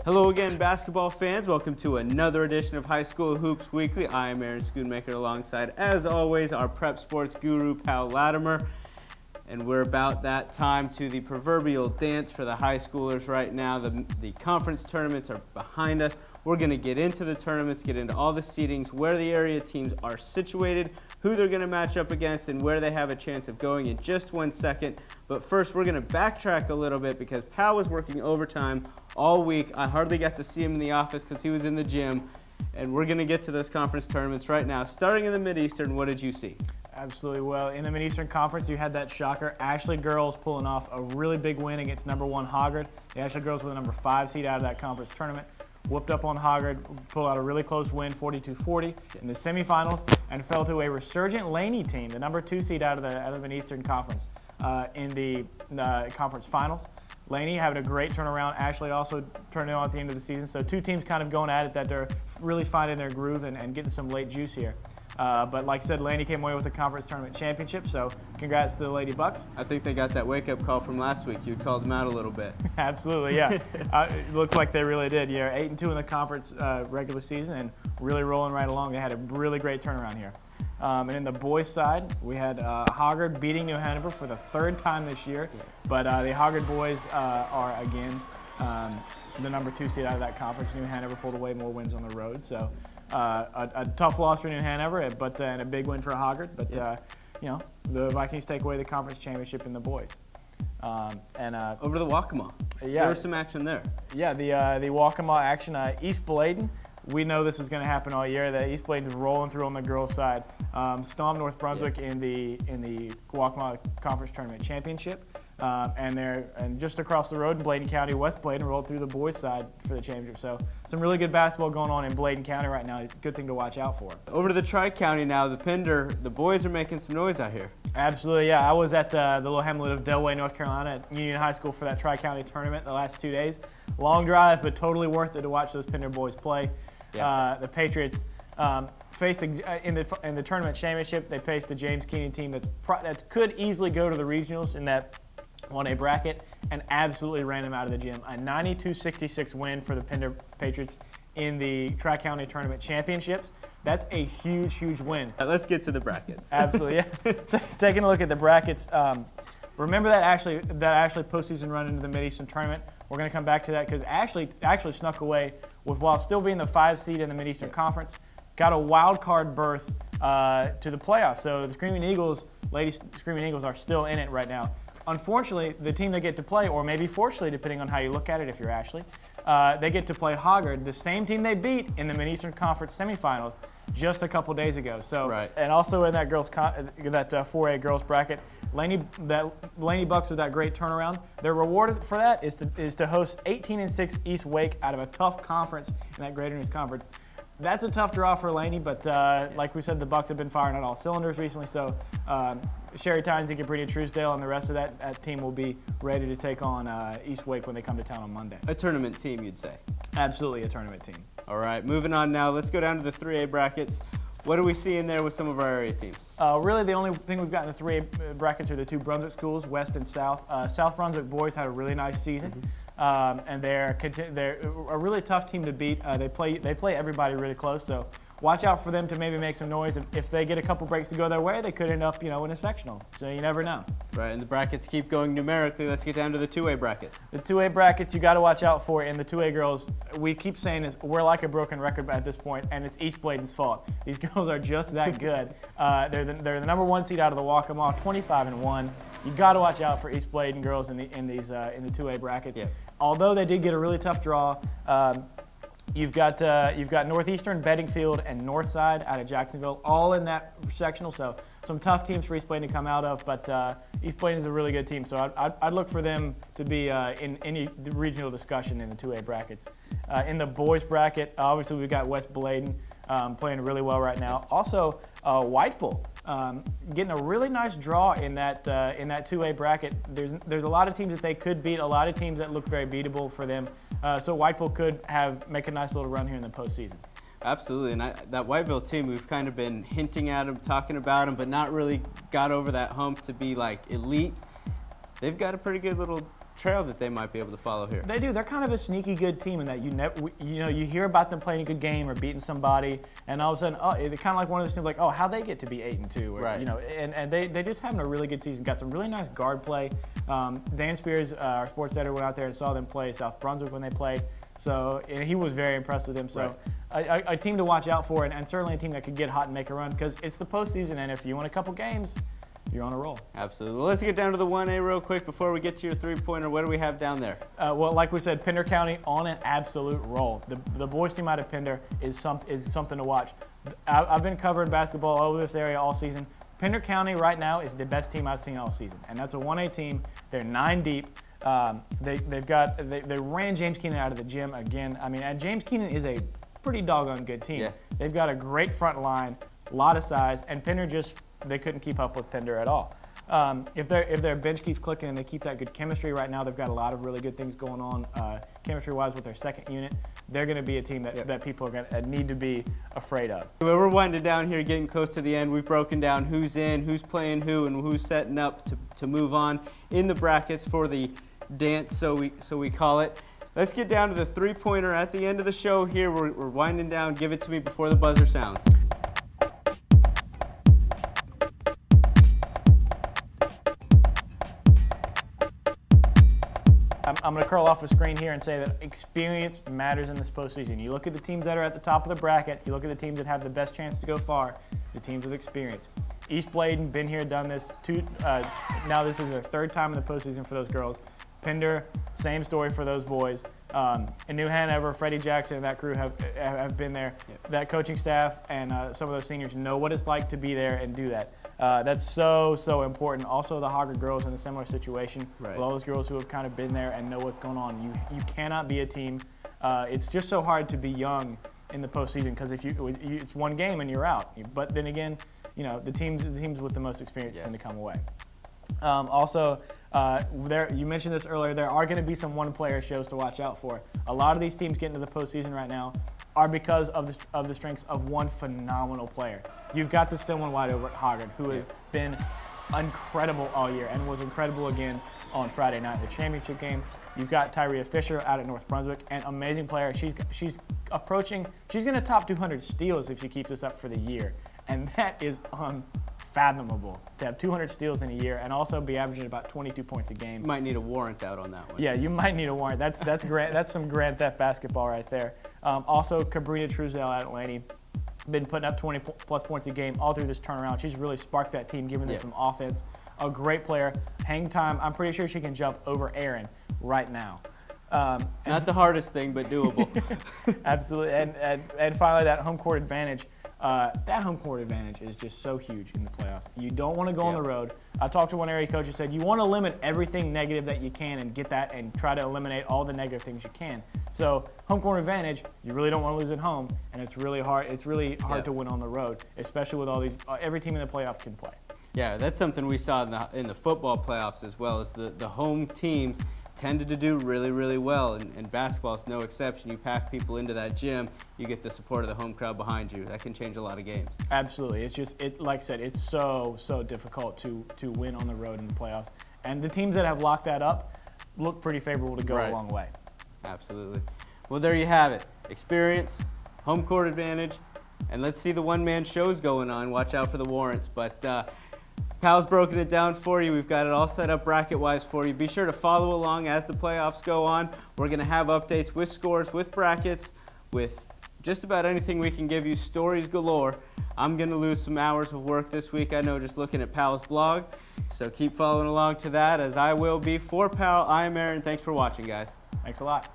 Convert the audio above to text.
Hello again, basketball fans. Welcome to another edition of High School Hoops Weekly. I am Aaron Schoonmaker alongside, as always, our prep sports guru, Pal Latimer. And we're about that time to the proverbial dance for the high schoolers right now. The conference tournaments are behind us. We're going to get into the tournaments, get into all the seedings, where the area teams are situated, who they're going to match up against, and where they have a chance of going in just 1 second. But first, we're going to backtrack a little bit because Pal was working overtime all week. I hardly got to see him in the office because he was in the gym. And we're going to get to those conference tournaments right now. Starting in the Mid-Eastern, what did you see? Absolutely. Well, in the Mid-Eastern Conference, you had that shocker. Ashley girls pulling off a really big win against #1 Hoggard. The Ashley girls were the #5 seed out of that conference tournament. Whooped up on Hoggard, pulled out a really close win, 42-40 in the semifinals, and fell to a resurgent Laney team, the #2 seed out of the Mid-Eastern Conference, in the conference finals. Laney having a great turnaround. Ashley also turned it on at the end of the season. So two teams kind of going at it that they're really finding their groove and getting some late juice here. But like I said, Laney came away with the conference tournament championship, so congrats to the Lady Bucks. I think they got that wake-up call from last week. You called them out a little bit. Absolutely, yeah. It looks like they really did. Yeah, 8-2 in the conference regular season and really rolling right along. They had a really great turnaround here. And in the boys' side, we had Hoggard beating New Hanover for the 3rd time this year. But the Hoggard boys are, again, the #2 seed out of that conference. New Hanover pulled away more wins on the road. So a tough loss for New Hanover, but and a big win for Hoggard. But, you know, the Vikings take away the conference championship in the boys. Over the Waccamaw. Yeah, there was some action there. Yeah, the Waccamaw action. East Bladen. We know this is going to happen all year. The East Bladen is rolling through on the girls' side. Stormed North Brunswick in the Waccamaw Conference Tournament Championship, and just across the road in Bladen County, West Bladen rolled through the boys' side for the championship. So some really good basketball going on in Bladen County right now. It's a good thing to watch out for. Over to the Tri-County now. The Pender, the boys are making some noise out here. Absolutely, yeah. I was at the little hamlet of Delaware, North Carolina at Union High School for that Tri-County tournament the last 2 days. Long drive, but totally worth it to watch those Pender boys play. Yeah. The Patriots faced in the tournament championship. They faced the James Keenan team that could easily go to the regionals in that 1A bracket, and absolutely ran them out of the gym. A 92-66 win for the Pender Patriots in the Tri-County Tournament Championships. That's a huge, huge win. Let's get to the brackets. Absolutely. Yeah. Taking a look at the brackets. Remember that Ashley postseason run into the Mid-Eastern Tournament? We're going to come back to that because Ashley actually snuck away while still being the 5 seed in the Mid-Eastern Conference, got a wild card berth to the playoffs. So the Screaming Eagles, Lady Screaming Eagles, are still in it right now. Unfortunately, the team they get to play, or maybe fortunately, depending on how you look at it if you're Ashley, they get to play Hoggard, the same team they beat in the Mid-Eastern Conference semifinals just a couple days ago. So, right. And also in that 4A girls bracket, Laney Bucks with that great turnaround. Their reward for that is to host 18-6 East Wake out of a tough conference in that Greater East Conference. That's a tough draw for Laney, but like we said, the Bucks have been firing on all cylinders recently. So Sherry Tynes and Cabrini Truesdale and the rest of that team will be ready to take on East Wake when they come to town on Monday. A tournament team, you'd say? Absolutely a tournament team. All right, moving on now. Let's go down to the 3A brackets. What do we see in there with some of our area teams? Really, the only thing we've got in the 3A brackets are the 2 Brunswick schools, West and South. South Brunswick boys had a really nice season, and they're a really tough team to beat. They play everybody really close, so watch out for them to maybe make some noise. If they get a couple breaks to go their way, they could end up, in a sectional. So you never know. Right, and the brackets keep going numerically. Let's get down to the 2A brackets. The 2A brackets you got to watch out for. In the 2A girls, we keep saying we're like a broken record at this point, and it's East Bladen's fault. These girls are just that good. They're the #1 seed out of the Waccamaw, 25-1. You got to watch out for East Bladen girls in the 2A brackets. Yeah. Although they did get a really tough draw. You've got Northeastern, Bedingfield, and Northside out of Jacksonville, all in that sectional. So some tough teams for East Bladen to come out of, but East Bladen is a really good team. So I'd look for them to be in any regional discussion in the 2A brackets. In the boys bracket, obviously we've got West Bladen playing really well right now. Also, Whiteville getting a really nice draw in that 2A bracket. There's a lot of teams that they could beat, a lot of teams that look very beatable for them. So Whiteville could make a nice little run here in the postseason. Absolutely, and that Whiteville team, we've kind of been hinting at them, talking about them, but not really got over that hump to be like elite. They've got a pretty good little trail that they might be able to follow here. They do. They're kind of a sneaky good team in that you hear about them playing a good game or beating somebody, and all of a sudden, they're kind of like one of those teams like, oh, how'd they get to be 8-2? Or, right. And they just having a really good season. Got some really nice guard play. Dan Spears, our sports editor, went out there and saw them play South Brunswick when they played. So he was very impressed with them. So right. a team to watch out for, and certainly a team that could get hot and make a run because it's the postseason, and if you win a couple games, you're on a roll. Absolutely. Well, let's get down to the 1A real quick before we get to your three-pointer. What do we have down there? Well, like we said, Pender County on an absolute roll. The boys team out of Pender is something to watch. I've been covering basketball over this area all season. Pender County right now is the best team I've seen all season, and that's a 1A team. They're 9 deep. They ran James Keenan out of the gym again. I mean, and James Keenan is a pretty doggone good team. Yeah. They've got a great front line, a lot of size, and Pender they couldn't keep up with Pender at all. If their bench keeps clicking and they keep that good chemistry right now, they've got a lot of really good things going on chemistry-wise with their second unit. They're going to be a team that people are going to need to be afraid of. Well, we're winding down here, getting close to the end. We've broken down who's in, who's playing who, and who's setting up to move on in the brackets for the dance, so we call it. Let's get down to the three-pointer at the end of the show here. We're winding down. Give it to me before the buzzer sounds. I'm going to curl off the screen here and say that experience matters in this postseason. You look at the teams that are at the top of the bracket, you look at the teams that have the best chance to go far, it's the teams with experience. East Bladen, been here, done this. Now this is their third time in the postseason for those girls. Pender, same story for those boys. In New Hanover, Freddie Jackson and that crew have been there. Yep. That coaching staff and some of those seniors know what it's like to be there and do that. That's so important. Also, the Hoggard girls in a similar situation. Right. With all those girls who have kind of been there and know what's going on. You cannot be a team. It's just so hard to be young in the postseason because it's one game and you're out. But then again, the teams with the most experience tend to come away. You mentioned this earlier, there are going to be some one-player shows to watch out for. A lot of these teams getting to the postseason right now are because of the strengths of one phenomenal player. You've got the Stillman White over at Hoggard, who has been incredible all year and was incredible again on Friday night in the championship game. You've got Tyria Fisher out at North Brunswick, an amazing player. She's going to top 200 steals if she keeps this up for the year, and that is unfathomable to have 200 steals in a year and also be averaging about 22 points a game. You might need a warrant out on that one. Yeah, you might need a warrant. That's that's some grand theft basketball right there. Also, Cabrina Truzel out at Laney, been putting up 20-plus points a game all through this turnaround. She's really sparked that team, giving them some offense. A great player. Hang time. I'm pretty sure she can jump over Aaron right now. Not the hardest thing, but doable. Absolutely. And finally, that home court advantage. That home court advantage is just so huge in the playoffs. You don't want to go on the road. I talked to one area coach who said you want to limit everything negative that you can and get that and try to eliminate all the negative things you can. So home court advantage, you really don't want to lose at home, and it's really hard. It's really hard to win on the road, especially with all these. Every team in the playoff can play. Yeah, that's something we saw in the football playoffs as well. As the home teams tended to do really well, and basketball is no exception. You pack people into that gym, you get the support of the home crowd behind you. That can change a lot of games. Absolutely. It's just, like I said, it's so difficult to win on the road in the playoffs. And the teams that have locked that up look pretty favorable to go a long way. Absolutely. Well, there you have it. Experience, home court advantage, and let's see the one-man shows going on. Watch out for the warrants. But Pal's broken it down for you. We've got it all set up bracket-wise for you. Be sure to follow along as the playoffs go on. We're going to have updates with scores, with brackets, with just about anything we can give you. Stories galore. I'm going to lose some hours of work this week, I know, just looking at Pal's blog. So keep following along to that, as I will be. For Pal, I'm Aaron. Thanks for watching, guys. Thanks a lot.